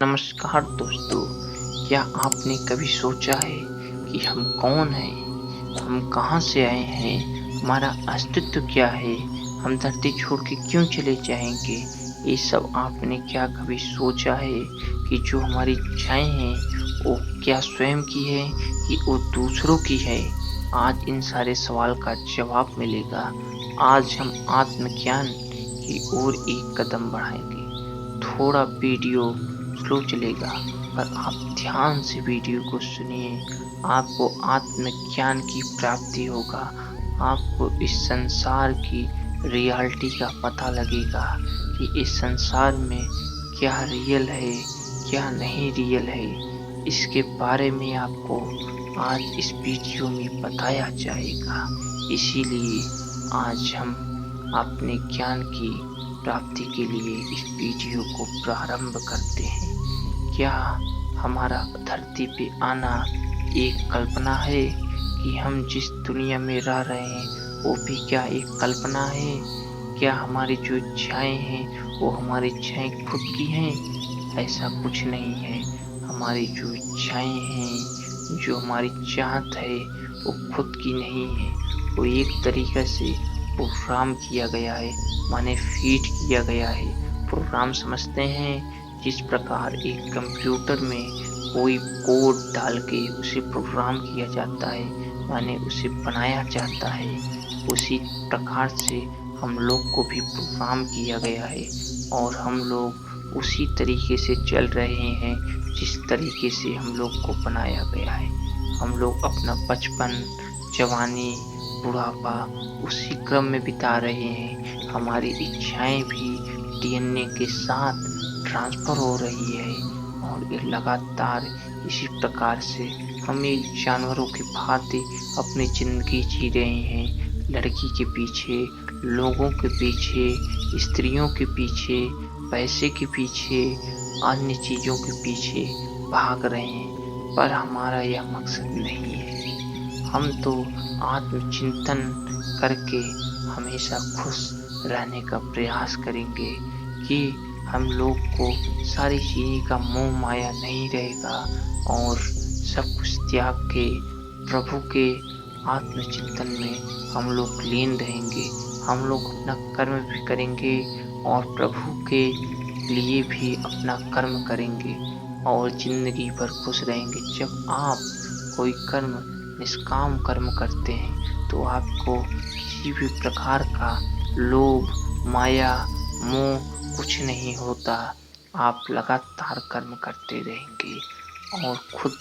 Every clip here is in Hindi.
नमस्कार दोस्तों, क्या आपने कभी सोचा है कि हम कौन हैं? हम कहाँ से आए हैं? हमारा अस्तित्व क्या है? हम धरती छोड़ के क्यों चले जाएँगे? ये सब आपने क्या कभी सोचा है कि जो हमारी इच्छाएँ हैं, वो क्या स्वयं की है कि वो दूसरों की है? आज इन सारे सवाल का जवाब मिलेगा। आज हम आत्मज्ञान की ओर एक कदम बढ़ाएँगे। थोड़ा वीडियो स्लो चलेगा, पर आप ध्यान से वीडियो को सुनिए। आपको आत्मज्ञान की प्राप्ति होगा। आपको इस संसार की रियलिटी का पता लगेगा कि इस संसार में क्या रियल है, क्या नहीं रियल है। इसके बारे में आपको आज इस वीडियो में बताया जाएगा। इसीलिए आज हम अपने ज्ञान की प्राप्ति के लिए इस वीडियो को प्रारंभ करते हैं। क्या हमारा धरती पे आना एक कल्पना है कि हम जिस दुनिया में रह रहे हैं वो भी क्या एक कल्पना है? क्या हमारी जो इच्छाएं हैं वो हमारी इच्छाएं खुद की हैं? ऐसा कुछ नहीं है। हमारी जो इच्छाएं हैं, जो हमारी चाहत है वो खुद की नहीं है। वो एक तरीके से प्रोग्राम किया गया है, माने फीड किया गया है। प्रोग्राम समझते हैं, जिस प्रकार एक कंप्यूटर में कोई कोड डाल के उसे प्रोग्राम किया जाता है, माने उसे बनाया जाता है। उसी प्रकार से हम लोग को भी प्रोग्राम किया गया है और हम लोग उसी तरीके से चल रहे हैं जिस तरीके से हम लोग को बनाया गया है। हम लोग अपना बचपन, जवानी, बुढ़ापा उसी क्रम में बिता रहे हैं। हमारी इच्छाएं भी डीएनए के साथ ट्रांसफर हो रही है और ये लगातार इसी प्रकार से हम एक जानवरों की भांति अपनी ज़िंदगी जी रहे हैं। लड़की के पीछे, लोगों के पीछे, स्त्रियों के पीछे, पैसे के पीछे, अन्य चीज़ों के पीछे भाग रहे हैं, पर हमारा यह मकसद नहीं है। हम तो आत्मचिंतन करके हमेशा खुश रहने का प्रयास करेंगे कि हम लोग को सारी चीज़ों का मोह माया नहीं रहेगा और सब कुछ त्याग के प्रभु के आत्मचिंतन में हम लोग लीन रहेंगे। हम लोग अपना कर्म भी करेंगे और प्रभु के लिए भी अपना कर्म करेंगे और ज़िंदगी भर खुश रहेंगे। जब आप कोई कर्म, निष्काम कर्म करते हैं तो आपको किसी भी प्रकार का लोभ, माया, मोह कुछ नहीं होता। आप लगातार कर्म करते रहेंगे और खुद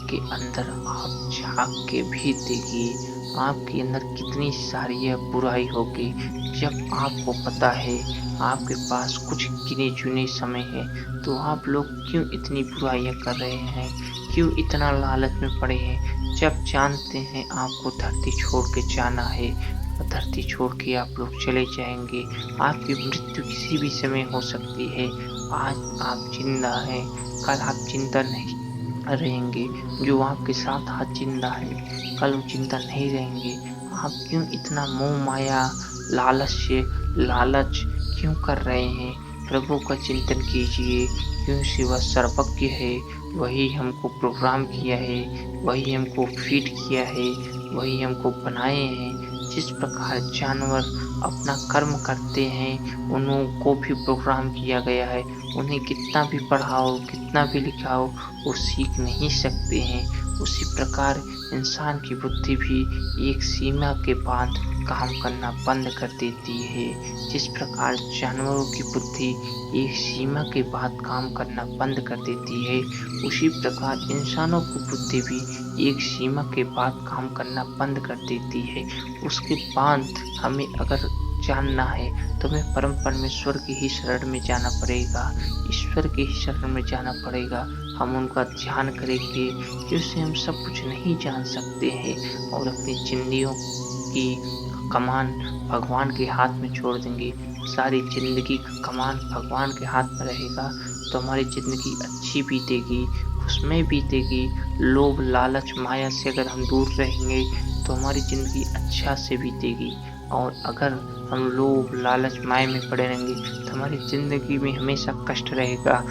के अंदर आप झाँक के भी देखिए, आपके अंदर कितनी सारी यह बुराई होगी। जब आपको पता है आपके पास कुछ गिने-चुने समय है, तो आप लोग क्यों इतनी बुराइयाँ कर रहे हैं? क्यों इतना लालच में पड़े हैं? जब जानते हैं आपको धरती छोड़ के जाना है, धरती छोड़ के आप लोग चले जाएँगे। आपकी मृत्यु किसी भी समय हो सकती है। आज आप ज़िंदा हैं, कल आप ज़िंदा नहीं रहेंगे। जो आपके साथ आज ज़िंदा है, कल वो ज़िंदा नहीं रहेंगे। आप क्यों इतना मोह माया, लालच क्यों कर रहे हैं? प्रभु का चिंतन कीजिए, क्योंकि वह सर्वज्ञ है। वही हमको प्रोग्राम किया है, वही हमको फीड किया है, वही हमको बनाए हैं। जिस प्रकार जानवर अपना कर्म करते हैं, उनको भी प्रोग्राम किया गया है। उन्हें कितना भी पढ़ाओ, कितना भी लिखाओ, वो सीख नहीं सकते हैं। उसी प्रकार इंसान की बुद्धि भी एक सीमा के बाद काम करना बंद कर देती है। जिस प्रकार जानवरों की बुद्धि एक सीमा के बाद काम करना बंद कर देती है, उसी प्रकार इंसानों की बुद्धि भी एक सीमा के बाद काम करना बंद कर देती है। उसके बाद हमें अगर जानना है तो हमें परम परमेश्वर की ही शरण में जाना पड़ेगा, ईश्वर के ही शरण में जाना पड़ेगा। हम उनका ध्यान करेंगे, जिससे हम सब कुछ नहीं जान सकते हैं और अपनी ज़िंदगियों की कमान भगवान के हाथ में छोड़ देंगे। सारी ज़िंदगी का कमान भगवान के हाथ में रहेगा तो हमारी ज़िंदगी अच्छी बीतेगी, खुशमय बीतेगी। लोभ, लालच, माया से अगर हम दूर रहेंगे तो हमारी ज़िंदगी अच्छा से बीतेगी और अगर हम लोभ, लालच, माया में पड़े रहेंगे तो हमारी ज़िंदगी में हमेशा कष्ट रहेगा।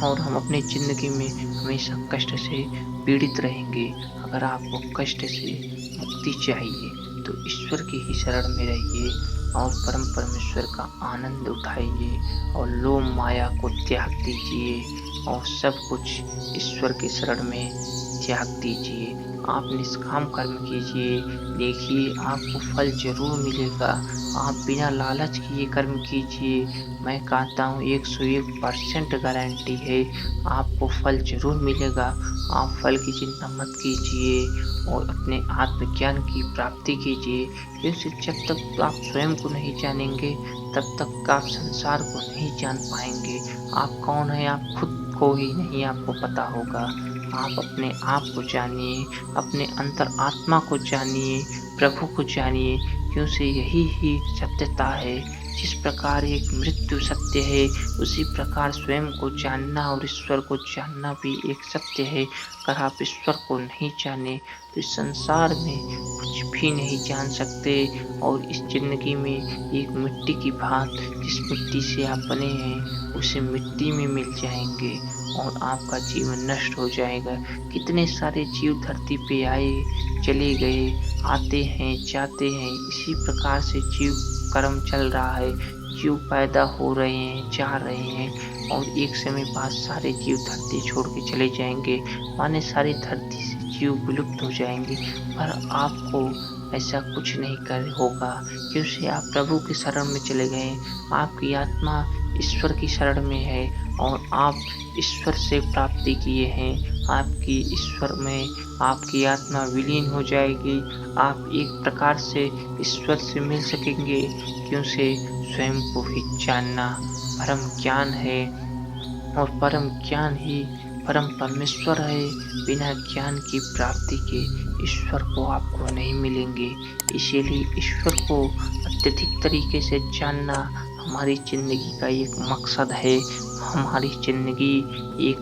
और हम अपनी ज़िंदगी में हमेशा कष्ट से पीड़ित रहेंगे। अगर आपको कष्ट से मुक्ति चाहिए तो ईश्वर की ही शरण में रहिए और परम परमेश्वर का आनंद उठाइए और लोभ माया को त्याग दीजिए और सब कुछ ईश्वर की शरण में त्याग दीजिए। आप निष्काम कर्म कीजिए, देखिए आपको फल ज़रूर मिलेगा। आप बिना लालच किए कर्म कीजिए, मैं कहता हूँ 101% गारंटी है, आपको फल ज़रूर मिलेगा। आप फल की चिंता मत कीजिए और अपने आत्मज्ञान की प्राप्ति कीजिए, क्योंकि जब तक आप स्वयं को नहीं जानेंगे, तब तक आप संसार को नहीं जान पाएँगे। आप कौन हैं, आप खुद को ही नहीं आपको पता होगा। आप अपने आप को जानिए, अपने अंतर आत्मा को जानिए, प्रभु को जानिए, क्योंकि यही ही सत्यता है। जिस प्रकार एक मृत्यु सत्य है, उसी प्रकार स्वयं को जानना और ईश्वर को जानना भी एक सत्य है। अगर आप ईश्वर को नहीं जाने, तो इस संसार में कुछ भी नहीं जान सकते और इस ज़िंदगी में एक मिट्टी की भांत जिस मिट्टी से आप बने हैं, उसी मिट्टी में मिल जाएँगे और आपका जीवन नष्ट हो जाएगा। कितने सारे जीव धरती पे आए, चले गए, आते हैं, जाते हैं, इसी प्रकार से जीव कर्म चल रहा है। जीव पैदा हो रहे हैं, जा रहे हैं और एक समय बाद सारे जीव धरती छोड़ के चले जाएँगे, माने सारी धरती से जीव विलुप्त हो जाएँगे। पर आपको ऐसा कुछ नहीं कर होगा, क्योंकि आप प्रभु की शरण में चले गए। आपकी आत्मा ईश्वर की शरण में है और आप ईश्वर से प्राप्ति किए हैं। आपकी ईश्वर में आपकी आत्मा विलीन हो जाएगी। आप एक प्रकार से ईश्वर से मिल सकेंगे, क्योंकि स्वयं को ही जानना परम ज्ञान है और परम ज्ञान ही परम परमेश्वर है। बिना ज्ञान की प्राप्ति के ईश्वर को आपको नहीं मिलेंगे। इसीलिए ईश्वर को अत्यधिक तरीके से जानना हमारी ज़िंदगी का एक मकसद है। हमारी ज़िंदगी एक